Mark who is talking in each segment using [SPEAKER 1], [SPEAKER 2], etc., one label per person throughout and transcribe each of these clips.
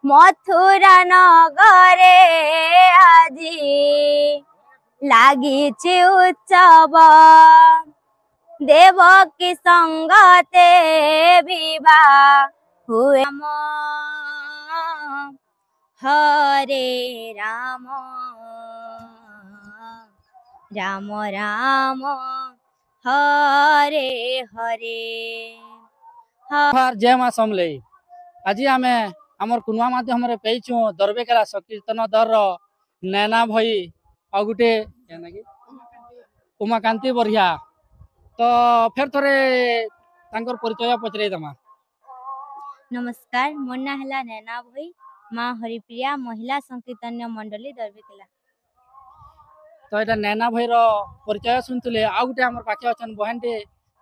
[SPEAKER 1] मथुरा नगरे आजी लागिछि उत्सव देवकी संगते विवाह हुए हरे राम राम राम हरे हरे।
[SPEAKER 2] जय माँ समलेई। आज आम आमर कुनुआ माध्यम पेचु दरबेकेला संकीर्तन दर नैना भई आ गुटे उमाकांति बरिया तो फिर थोड़े परिचय पचरे दमा।
[SPEAKER 1] नमस्कार, मोर ना हला नैना भई, माँ हरिप्रिया महिला संकीर्तन मंडली दरबेकेला।
[SPEAKER 2] तो ये नैना भई परिचय शुणुले आ गुटे आमर पाखे अच्छन बहन टे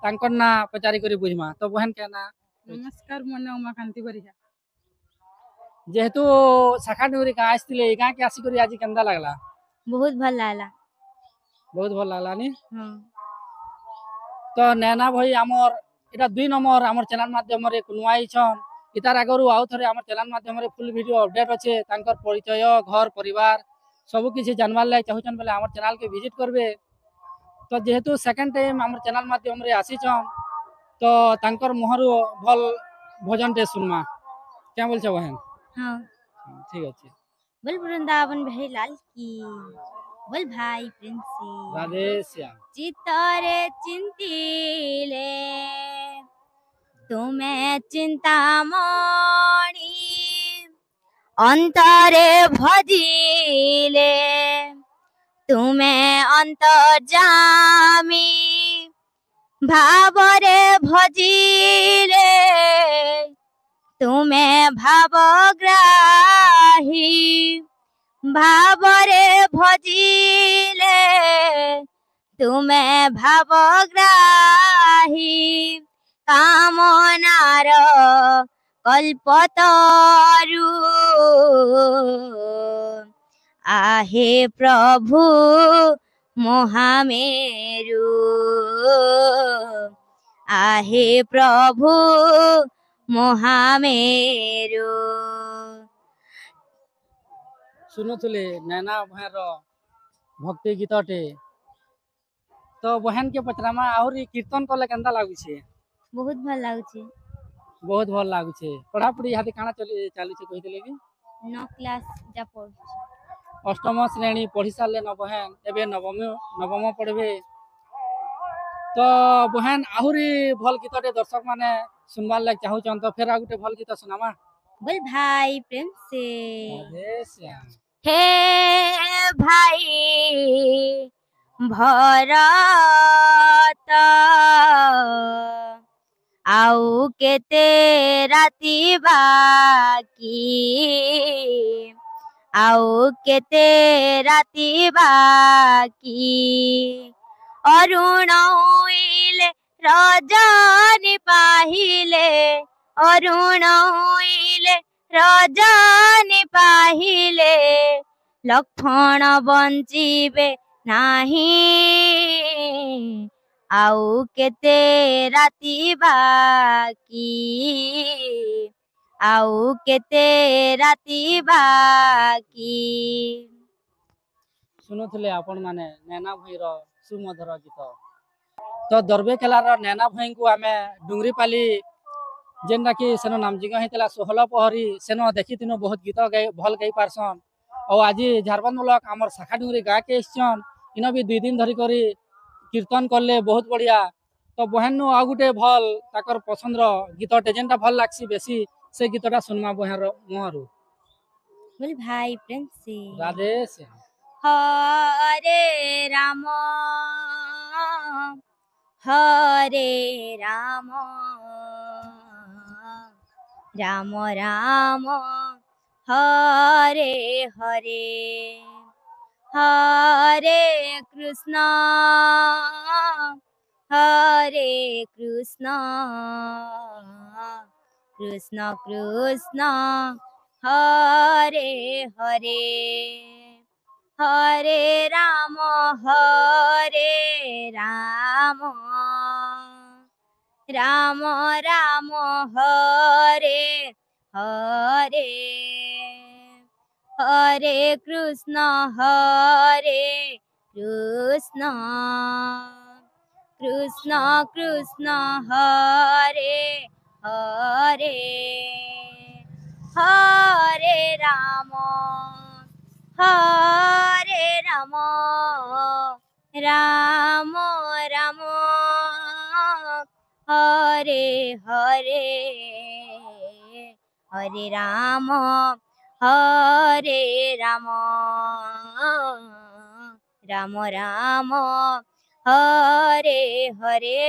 [SPEAKER 2] तांकर ना पचारि करी बुझमा। तो बहन क्या ना?
[SPEAKER 3] नमस्कार, मोर ना उमाकांति बरिया।
[SPEAKER 2] जेहेतु शाखा डुंगरी का आसले गाँ के आसिक आज केंदा लगला?
[SPEAKER 1] बहुत भल लागला।
[SPEAKER 2] बहुत भल लागला नी।
[SPEAKER 1] हाँ।
[SPEAKER 2] तो नैना भई आमर एटा 2 नंबर आमर चैनल माध्यम रे कुनुआई छन इतार आगरु आउ थरे आमर चैनल माध्यम रे फुल वीडियो अपडेट अच्छे तांकर परिचय घर परिवार सब किसी जानवार लाग चाहूछन बोले आमर चैनल के विजिट करबे। तो जेहेतु सेकंड टाइम आमर चैनल माध्यम रे आसी छन तो तांकर मुहरु भल भजन टे सुनमा क्या बोल छ बहन?
[SPEAKER 1] हाँ
[SPEAKER 2] ठीक अच्छे।
[SPEAKER 1] बोल वृंदावन बिहारी लाल की, बोल भाई प्रिंसी
[SPEAKER 2] राधे श्याम।
[SPEAKER 1] चित्तरे चिंतीले तुम्हें चिंतामणि अंतरे भजिले तुम्हें अंतर्जामी भावरे भजिले तुम्हें भावग्राही भावरे भजिले तुम्हें भावग्राही कामनार कल्पतरु आहे प्रभु महामेरु आहे प्रभु महामेरु।
[SPEAKER 2] सुनुले नैना भैर भक्ति गीतटे तो बहन के पचरामा आहुरी कीर्तन कले केंदा लागुछे?
[SPEAKER 1] बहुत भल लागुछे।
[SPEAKER 2] बहुत भल लागुछे। पढ़ापढ़ी हाथी काना चालू छे कहितले कि?
[SPEAKER 1] 9 क्लास जा पढ़
[SPEAKER 2] अष्टम श्रेणी पढ़ी सारे न बहन एबे नवम पढ़बे। तो बहन आहुरी भल गीतटे दर्शक माने सुनबार लाग चाहूछन तो फिर आ गुटे भल गीत सुनामा।
[SPEAKER 1] बोल भाई प्रेम से
[SPEAKER 2] राधे श्याम।
[SPEAKER 1] हे भाई भरत आउ केते राति बाकी आउ केते राति बाकी अरुण हुइले रजनी पाहिले अरुण हुइले रजनी पाहिले लक्षण बंचिबे नाही आउ केते राति बाकी आउ केते राति बाकी।
[SPEAKER 2] सुनुले आपण माने नैना भईर सुमधुर गीत। तो दरबेकेलार नैना भई को आमे डुंगरी पाली जेनटा कि सेनो नामजिंग हेतला 16 पहरी सेनो देखितिनो बहुत गीत भल गाई पारसन और आज झारबंद मुलक आमर शाखा डुंगरी गाँ के एसछन इन भी 2 दिन धरी करी कीर्तन करले बहुत बढ़िया। तो बहन नु आ गुटे भल ताकर पसंद रो गीतटे जेनटा भल लागसी बेसी से गीतटा सुनमा बहन रो मुहरु।
[SPEAKER 1] बोल भाई प्रेम से
[SPEAKER 2] राधे श्याम।
[SPEAKER 1] हरे राम हरे राम राम राम हरे हरे हरे कृष्ण कृष्ण कृष्ण हरे हरे हरे राम राम राम हरे हरे। हरे कृष्ण कृष्ण कृष्ण हरे हरे हरे राम राम राम हरे हरे हरे राम राम राम हरे हरे।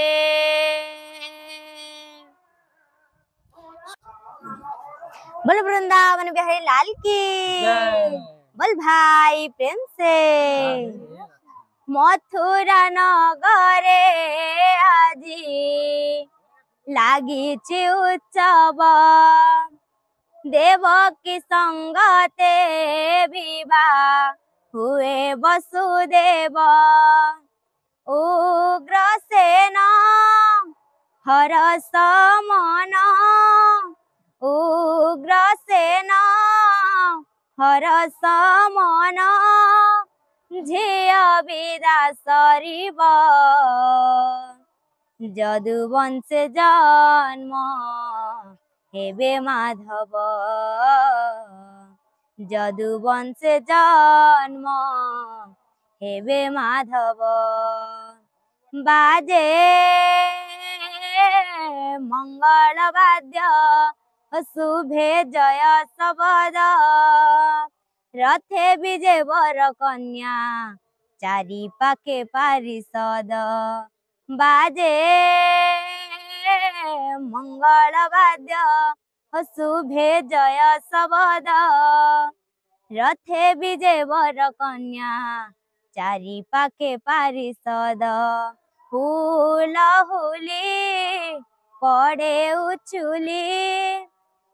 [SPEAKER 1] बोल वृंदावन बिहारी लाल की
[SPEAKER 2] जय।
[SPEAKER 1] बोल भाई प्रेम से। मथुरा नगरे আজি লাগিছে উৎসব देवकी संगते विवाह हुए वसुदेव उग्रसेन हरस मन उग्रसेन हरस मन झिया विदा सरिब যদুবংশ জন্ম হেবে মাধব যদুবংশে জন্ম হেবে মাধব বাজে মঙ্গল বাদ্য শুভে জয় শবদ রথে বিজে বর কন্যা চারি পাখে পারিষদ বাজে মঙ্গল বাদ্য শুভে জয় শবদ রথে বিজে বর কন্যা চারি পাখে পারিষদ ফুল হুলি পড়ে উচুলি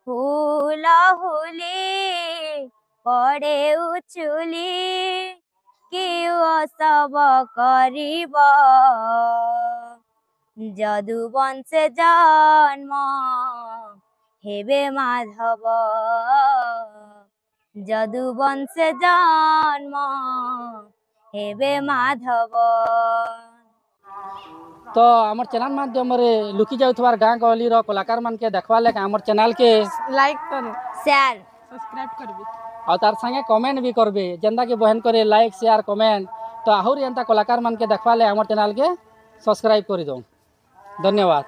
[SPEAKER 1] ফুল হুলি পড়ে উচুলি কি সব করিব যদুবংশে জন্ম হেবে মাধব যদুবংশে জন্ম হেবে মাধব।
[SPEAKER 2] तो आमर चैनल माध्यम रे लुकी जाउथवार गाँ गहली रो कलाकार मान के देखवा लेके आमर चैनल के
[SPEAKER 3] लाइक करे
[SPEAKER 1] शेयर
[SPEAKER 3] सब्सक्राइब करबे
[SPEAKER 2] और तार संगे कमेंट भी करबे जेंदा के बहन करे लाइक शेयर कमेंट तो आहुर एंता कलाकार मान के देखवा ले आमर चैनल के सब्सक्राइब करि दो। धन्यवाद।